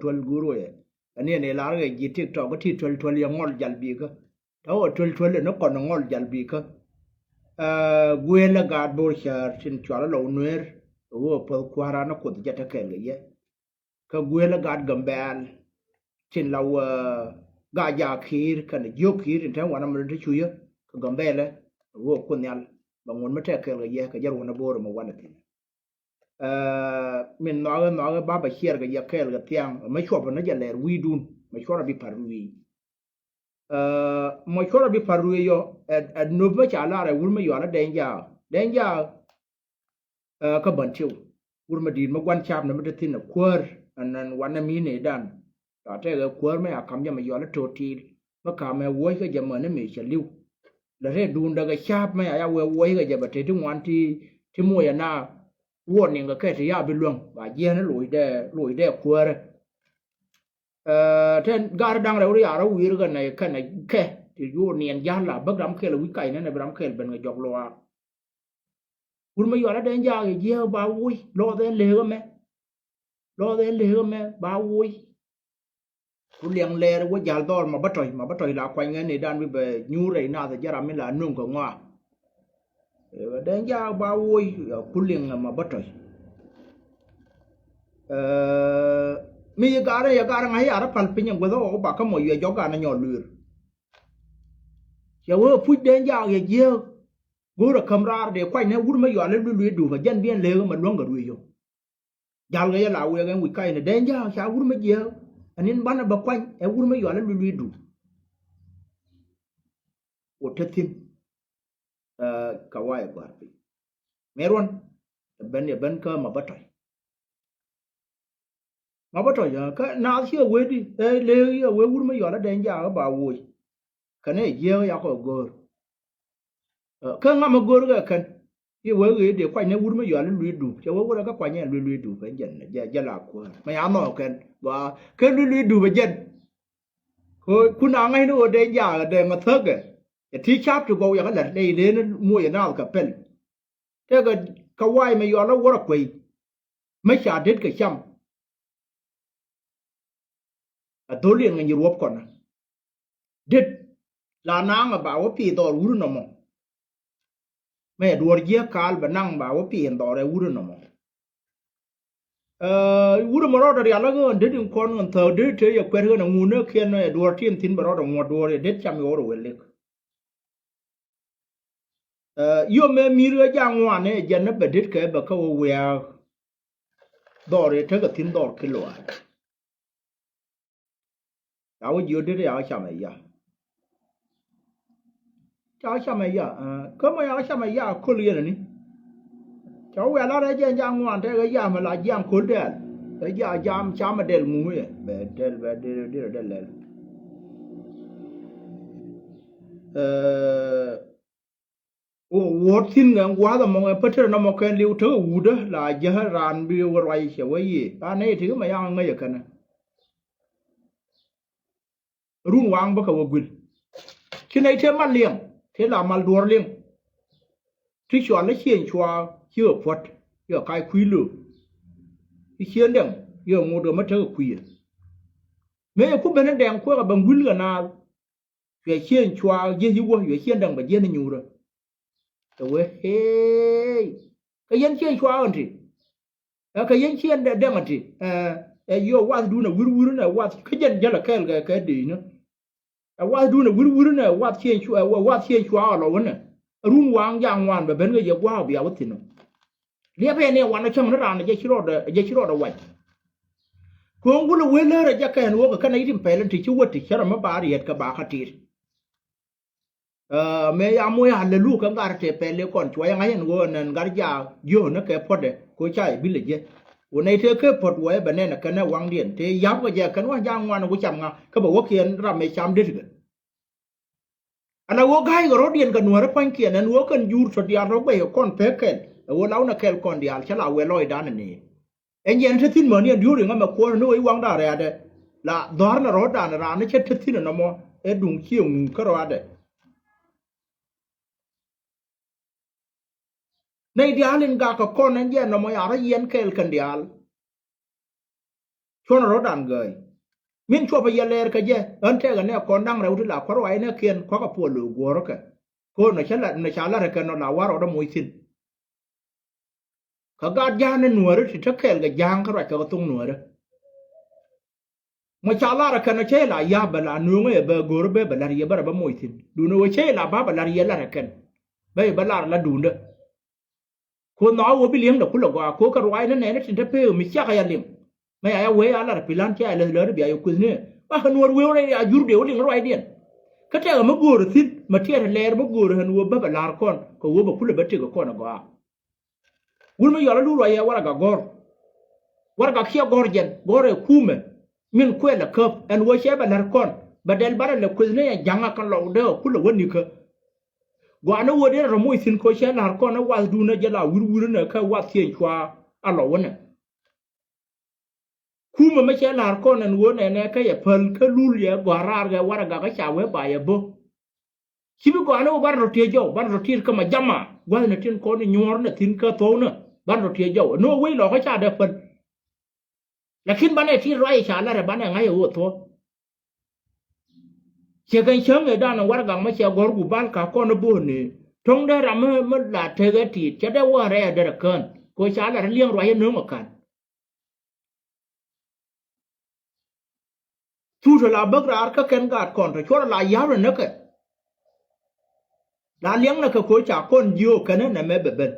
twel guru ye ani ne lar ga ji tiktok ko ti twel ya ngol jal bi ka taw twel no kon ngol jal bi ka gwela ga bor shar tin chwala lo nuer wo po kwara no ko jata kel ye ka gwela ga gambal tin law ga ja khir kan jo khir tan wana mun ti chuya ka gambele wo ko nyal bangun mate kel ye ka jar wana bor mo wana tin min nó ba ba chier ga ya kel ga tiang ma chop na ja ler wi dun ma chora bi par wi ma chora bi par wi yo no ba cha la re wul ma yo la den ja ka ban tiu wul ma din ma gwan chap na ma tin na kwar anan wana mi ne dan ta te ga kwar ma kam ja ma yo la to ti ma ka ma wo ga ja ma ne me cha liu la re dun daga chap ma ya wo ga ja ba te ti wan ti mo ya na warning ga kai ta ya bi luang ba je na loi de kwar ten gar dang re ya ra wir ga na kan na ke ti yo nien ya la ba gram ke la wi kai na gram ke ben ga jog lo wa kun ma yo la den ja ge je ba wui lo de le ga me ba wui kun liang le wa jal dor ma ba toy la kwa nge ne dan bi be nyu re na ta jara mi la nung ko ngwa den ja ba wui kun liang ma ba toy mi ya gara ngai ara pal pinya godo o ba ka mo ye joga na nyolur ya wo pu den ja ye je gura kamrar de kwai ne wur ma yo le lu du ga jan bien le ma longa ru yo jal ga ya la we ga wi kai ne den ja sha wur ma je anin bana ba kwai e wur ma yo le lu du o tatin ka wa ya bar pi meron ben ka ma batay ma ba to ya ka na chi we di le ya we wur ma yo la den ja ba wo ka ne je ya ko gor ka nga ma gor ga kan ye we ge de kwa ne wur ma yo la lu du che we wura ka kwa ne lu du ka jen ja la ko ma ya no kan ba ka lu du ba jen ko ku na ngai no den ja de ma thak ga ya ti chap to go ya la le ne mo ya na ka pen te ga ka wai ma yo la wura kwai ma sha det ka cham a dolien ngi ruop kona dit la nang ba wo pi dor wuru no mo me duor je kal ba nang ba wo pi dor e wuru no mo wuru mo ro ya la go dit kon on tho dit te ya kwer na ngu ne kien no e duor tin ba ro do mo duor e dit cham yo ro wele yo me mi re ja ngwa ne je na ba dit ke ba ka wo we dor e te ga tin dor kilo a wo yo dit ya cham ya cháu sao mày giờ có mấy ai sao mày giờ cô liền này cháu về là đấy chứ giang ngoan thế cái giờ mà là giang khốn đấy cái giờ giang cháu mà del ngu vậy về del lên ô what tin ngang quá là mọi người bắt nó một cái liu thứ u đó là giờ ran bị quay sẽ vậy gì anh ấy thì mà yang ngay cái này run wang bác cái quỷ khi này thêm mặt liền thế là mal đuổi liền thì chọn lấy tiền cho chưa phật chưa cái quý lử thì tiền đằng giờ mua được mất cái quý mấy cũng bên đằng qua bằng quý là na về tiền cho dễ dữ quá về tiền đằng mà dễ nó nhiều rồi rồi hey cái dân tiền cho anh thì cái dân tiền đằng anh thì yo what do na wuru na what cái dân giờ là cái gì nữa what do na wuru na what change what lo wona run wang yang wan be ben ga ye wa bi awtin no le be ne wan cham na ran je chiro da wa ko ngul we le ra ja kan wo ka na yitim pelen ti chuwati chara ma ba riet ka ba khatir me ya mo ya le lu ka ngar te pele kon chwa yang ayen go nan gar ja yo na ke pode ko chai bi le je wo nei te ke pod we be ne na kana wang dien te yap ga je kan wa yang wan ko cham nga ka ba wo kien ra me cham de ana wo gai go rodien kan nuore pan kien an wo kan jur so dia ro be kon peken wo law na kel kon dial chala we loy dan ni en yen te tin mo ni du ri ngam ko no i wang da re de la dor na ro dan ra na chet tin no mo e dung chiung ka ro de nei dialin ga ka kon en yen no mo ya ra yen kel kan dial chon ro dan gai min cho pa yaler ka je an te ga ne kon dang ra utila khwar wai ne kien kwa ka po lu go ro ka ko na chala ra ka no la waro da moisin ka ga ja ne nuore ti ta kel ga jang ka ra ka tung nuore ma chala ra ka na che la ya ba la nu nge ba go ro be ba la ye ba ba moisin du no che la ba ba la ye la ra ken ba ba la du nde ko na wo bi lieng da kula go ko ka wai ne ne ti ta pe mi cha ka ya limไม่ไอ้เว้ยอะไรพิลันที่ไอ้เลยเลยเบียร์คุยเนี่ยว่าขนวดเว้ยอะไรอายุเดียวลิงร้อยเดียนก็แต่ก็มากูรู้สิมาเที่ยวทะเลมากูรู้ขนวดแบบลาร์คอนก็วัวแบบพูดเลยแบบที่ก็คนอ่ะก็วุ่นไม่ยอมแล้วรู้ไรว่าอะไรก็กอร์ว่าอะไรก็เขี้ยวกอร์เจนกอร์เอคู่มันมินคุยละครับอันวัวเชื่อแบบลาร์คอนบัดเดลบาร์เลยคุยเนี่ยยังกันเราเด้อพูดเลยวันนี้ก็กว่านั้นวัวเดียร์เราไม่สินคุยเชื่อลาร์คอนนะว่าดูเนี่ยจะลาวุ่นเนี่ยแค่ว่าเสียงชัวอะไรวะเนี่ยคู่มันไม่ใช่ลาร์คอนนั่นวัวเนี่ยแค่อย่าเพิ่นแค่ลู่เลี้ยกว่าราร์กว่าระกาก็ชาวเว็บไปอ่ะบ่ชีวิตก่อนว่าบ้านเราเที่ยวเจ้าบ้านเราเที่ยวก็มาจำมาว่าเนี่ยที่คนนี่ยอร์เนี่ยทิ้งก็โตเนี่ยบ้านเราเที่ยวเจ้าโน้เว้ยหลอกให้ชาเด็กเพิ่นแล้วขึ้นบ้านเนี่ยที่ไรชาแล้วบ้านเนี่ยไงโอ้โถเชื่อกันเชิงเลยด้านว่าระกาไม่เชื่อกอร์กูบ้านข้าก้อนบุญนี่ทงได้รำมันหลาเทกตีจะได้ว่าอะไรเด็กเกินกูชาแล้วเลี้ยงไรให้เนื้อมากันทูตลาบักราร์ก็เกินการก่อนแต่ช่วงลายยาวเลยนะแกลาเลี้ยงนะก็คุยจากคนยูกันนั่นแม่เบ็น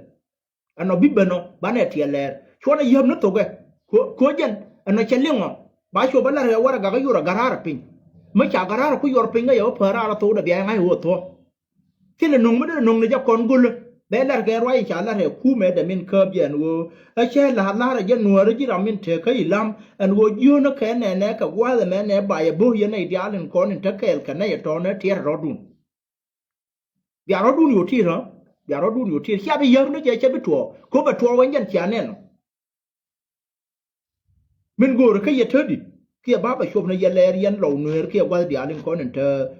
อันนั้นบิบเบนบ้านเนี่ยที่เลร์ช่วงนี้ยืมนั่นตัวแกคุยยันอันนั้นเชลลิงอ่ะบ้านช่วงบ้านเราว่าก็อยู่ระการาร์ปิงไม่จากการาร์คุยยูร์ปิงก็อยู่เพอร์อาร์ตัวเดียวไงหัวตัวที่เราหนุ่มไม่ได้หนุ่มเลยจะคนกุลเบลล์แกรอยชาลาร์คู่แม่เดมินเคอร์บยันวัวไอ้เชลลาลาร์ยันนัวร์จิรามินเทคอีลามอันวัวยูนักแค่เนี่ยก็ว่าแต่แม่เนี่ยบ่ายบุยันไอ้เดียร์ลินคอนเทคเอลกันเนี่ยตอนนี้ที่รอดุนเดี๋ยวรอดูอยู่ที่เหรอเดี๋ยวรอดูอยู่ที่เชื่อไปเยอะนะเจ๊ไปทัวร์เขาไปทัวร์วันยันเช้าเนี่ยมันกูรู้แค่ยันเท่าดิเกี่ยบ้าไปชมในยันแลยันเหล่าเนื้อเกี่ยว่าเดี๋ยวลิงคอนเท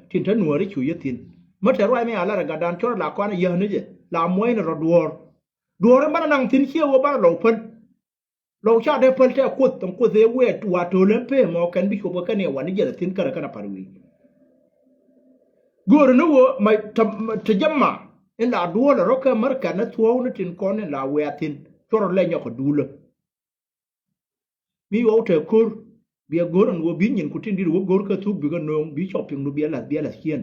ทิ้งทั้งหนัวที่ช่วยยันทิ้งมันจะรวยไม่อะไรระกันดันชดหลักความเยอะนี่เจ๊ลามวยในรถดัวแล้วมันนั่งทิ้งเชี่ยวว่าบ้านเราเพิ่นเราชาติเพิ่นจะคุดต้องคุดเสียเวทว่าตัวเล่นเพ่หมอกันบิชบกันเนี่ยวันนี้จะทิ้งกันกันปารุยกูรู้นะว่าไม่ทำจำมาเอ็นลาดัวแล้วเราแค่มาร์กันนะทัวร์นั่นทิ้งคนเนี่ยลาเวทินชดเล่นยังขดูเลยมีว่าเธอคูร์เบียกูรันว่าบินยินกุฏิดีว่ากูร์ก็ทุกบิกันน้องบิชอปปิ้งดูเบียร์ละเชียน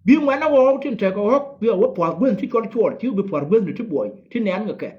บิงวันนั้นว่าที่เธอก็ฮอกเบียว่าปวดเบื้องที่ก่อนชวดที่ไปปวดเบื้องที่บ่อยที่แน่นก็แก่